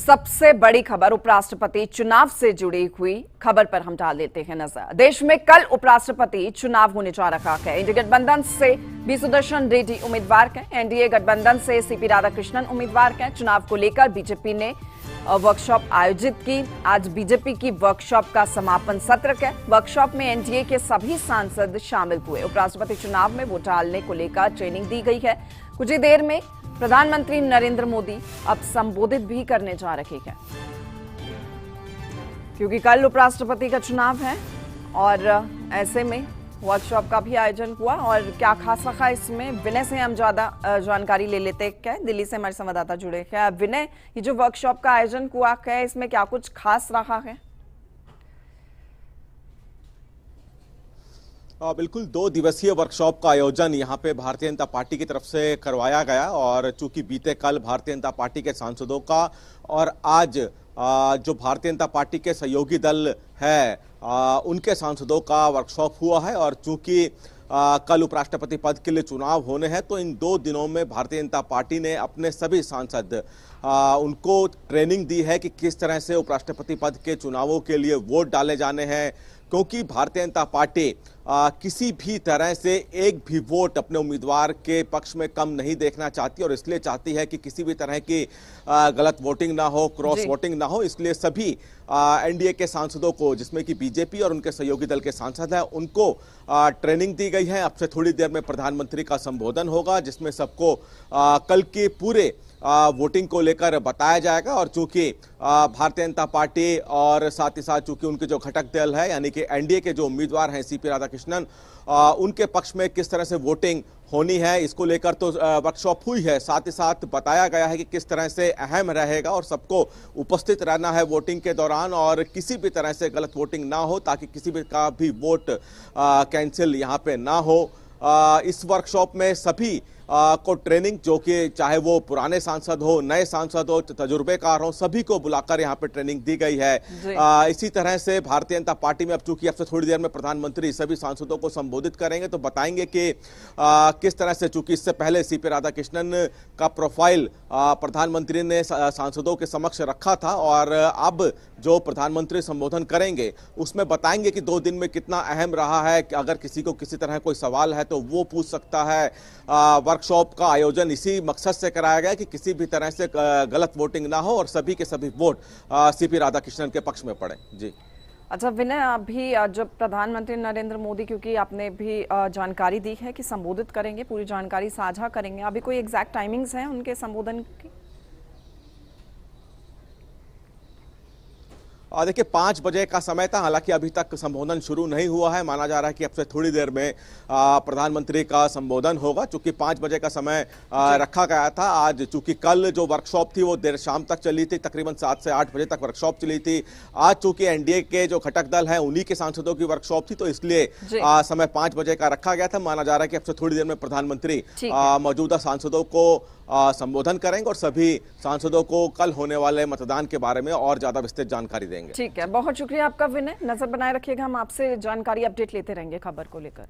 सबसे बड़ी खबर उपराष्ट्रपति चुनाव से जुड़ी हुई खबर पर हम डाल देते हैं नजर। देश में कल उपराष्ट्रपति चुनाव होने जा रहा है। इंडिया गठबंधन से बी सुदर्शन रेड्डी उम्मीदवार हैं, एनडीए गठबंधन से सीपी राधाकृष्णन उम्मीदवार हैं। चुनाव को लेकर बीजेपी ने वर्कशॉप आयोजित की। आज बीजेपी की वर्कशॉप का समापन सत्र है। वर्कशॉप में एनडीए के सभी सांसद शामिल हुए। उपराष्ट्रपति चुनाव में वोट डालने को लेकर ट्रेनिंग दी गई है। कुछ ही देर में प्रधानमंत्री नरेंद्र मोदी अब संबोधित भी करने जा रहे हैं, क्योंकि कल उपराष्ट्रपति का चुनाव है और ऐसे में वर्कशॉप का भी आयोजन हुआ। और क्या खास रखा इसमें, विनय से हम ज्यादा जानकारी ले लेते हैं। दिल्ली से हमारे संवाददाता जुड़े हैं। विनय, ये जो वर्कशॉप का आयोजन हुआ है, इसमें क्या कुछ खास रहा है? बिल्कुल 2 दिवसीय वर्कशॉप का आयोजन यहाँ पे भारतीय जनता पार्टी की तरफ से करवाया गया। और चूंकि बीते कल भारतीय जनता पार्टी के सांसदों का और आज जो भारतीय जनता पार्टी के सहयोगी दल है उनके सांसदों का वर्कशॉप हुआ है। और चूंकि कल उपराष्ट्रपति पद के लिए चुनाव होने हैं, तो इन 2 दिनों में भारतीय जनता पार्टी ने अपने सभी सांसद उनको ट्रेनिंग दी है कि किस तरह से उपराष्ट्रपति पद के चुनावों के लिए वोट डाले जाने हैं। क्योंकि भारतीय जनता पार्टी किसी भी तरह से एक भी वोट अपने उम्मीदवार के पक्ष में कम नहीं देखना चाहती, और इसलिए चाहती है कि किसी भी तरह की गलत वोटिंग ना हो, क्रॉस वोटिंग ना हो। इसलिए सभी एनडीए के सांसदों को, जिसमें कि बीजेपी और उनके सहयोगी दल के सांसद हैं, उनको ट्रेनिंग दी गई है। अब से थोड़ी देर में प्रधानमंत्री का संबोधन होगा, जिसमें सबको कल के पूरे वोटिंग को लेकर बताया जाएगा। और चूंकि भारतीय जनता पार्टी और साथ ही साथ चूंकि उनके जो घटक दल है, यानी कि एनडीए के जो उम्मीदवार हैं सीपी राधाकृष्णन, उनके पक्ष में किस तरह से वोटिंग होनी है, इसको लेकर तो वर्कशॉप हुई है। साथ ही साथ बताया गया है कि किस तरह से अहम रहेगा और सबको उपस्थित रहना है वोटिंग के दौरान, और किसी भी तरह से गलत वोटिंग ना हो, ताकि किसी भी का भी वोट कैंसिल यहाँ पे ना हो। इस वर्कशॉप में सभी को ट्रेनिंग, जो कि चाहे वो पुराने सांसद हो, नए सांसद हो, तजुर्बेकार हो, सभी को बुलाकर यहाँ पे ट्रेनिंग दी गई है। इसी तरह से भारतीय जनता पार्टी में अब चूंकि अब से थोड़ी देर में प्रधानमंत्री सभी सांसदों को संबोधित करेंगे, तो बताएंगे कि किस तरह से, चूंकि इससे पहले सीपी राधाकृष्णन का प्रोफाइल प्रधानमंत्री ने सांसदों के समक्ष रखा था, और अब जो प्रधानमंत्री संबोधन करेंगे उसमें बताएंगे कि 2 दिन में कितना अहम रहा है। कि अगर किसी को किसी तरह कोई सवाल है तो वो पूछ सकता है। वर्कशॉप का आयोजन इसी मकसद से कराया गया कि किसी भी तरह से गलत वोटिंग ना हो और सभी के सभी वोट सीपी राधाकृष्णन के पक्ष में पड़े। जी अच्छा विनय, अभी जब प्रधानमंत्री नरेंद्र मोदी, क्योंकि आपने भी जानकारी दी है कि संबोधित करेंगे, पूरी जानकारी साझा करेंगे, अभी कोई एग्जैक्ट टाइमिंग्स हैं उनके संबोधन की? देखिए 5 बजे का समय था, हालांकि अभी तक संबोधन शुरू नहीं हुआ है। माना जा रहा है कि अब से थोड़ी देर में प्रधानमंत्री का संबोधन होगा, चूंकि 5 बजे का समय रखा गया था। आज चूंकि कल जो वर्कशॉप थी वो देर शाम तक चली थी, तकरीबन 7 से 8 बजे तक वर्कशॉप चली थी। आज चूंकि एनडीए के जो घटक दल हैं उन्हीं के सांसदों की वर्कशॉप थी, तो इसलिए समय 5 बजे का रखा गया था। माना जा रहा है कि अब से थोड़ी देर में प्रधानमंत्री मौजूदा सांसदों को संबोधन करेंगे और सभी सांसदों को कल होने वाले मतदान के बारे में और ज्यादा विस्तृत जानकारी देंगे। ठीक है, बहुत शुक्रिया आपका विनय। नजर बनाए रखिएगा, हम आपसे जानकारी अपडेट लेते रहेंगे खबर को लेकर।